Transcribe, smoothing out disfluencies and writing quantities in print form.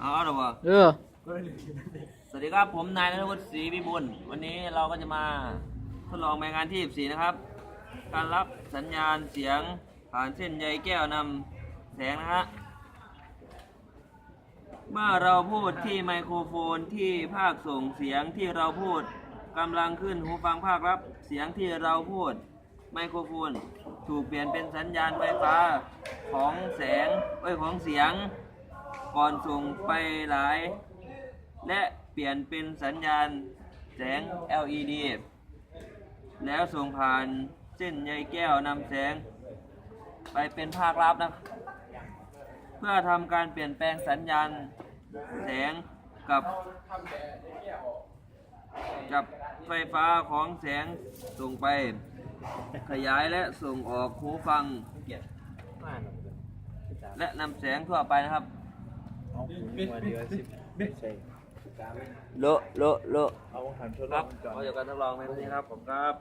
เอาหรอวะสวัสดีครับผมนายณัฐวุฒิศรีวิบูลย์วันนี้เราก็จะมาทดลองใบงานที่14นะครับการรับสัญญาณเสียงผ่านเส้นใยแก้วนำแสงนะฮะเมื่อเราพูดที่ไมโครโฟนที่ภาคส่งเสียงที่เราพูดกำลังขึ้นหูฟังภาครับเสียงที่เราพูดไมโครโฟนถูกเปลี่ยนเป็นสัญญาณไฟฟ้าของของเสียงก่อนส่งไปหลายและเปลี่ยนเป็นสัญญาณแสง LED แล้วส่งผ่านเส้นใยแก้วนำแสงไปเป็นภาครับนะเพื่อทำการเปลี่ยนแปลงสัญญาณแสงกับไฟฟ้าของแสงส่งไปขยายและส่งออกหูฟังและนำแสงทั่วไปนะครับโลครับเราจะการทดลองในนี้ครับผมครับ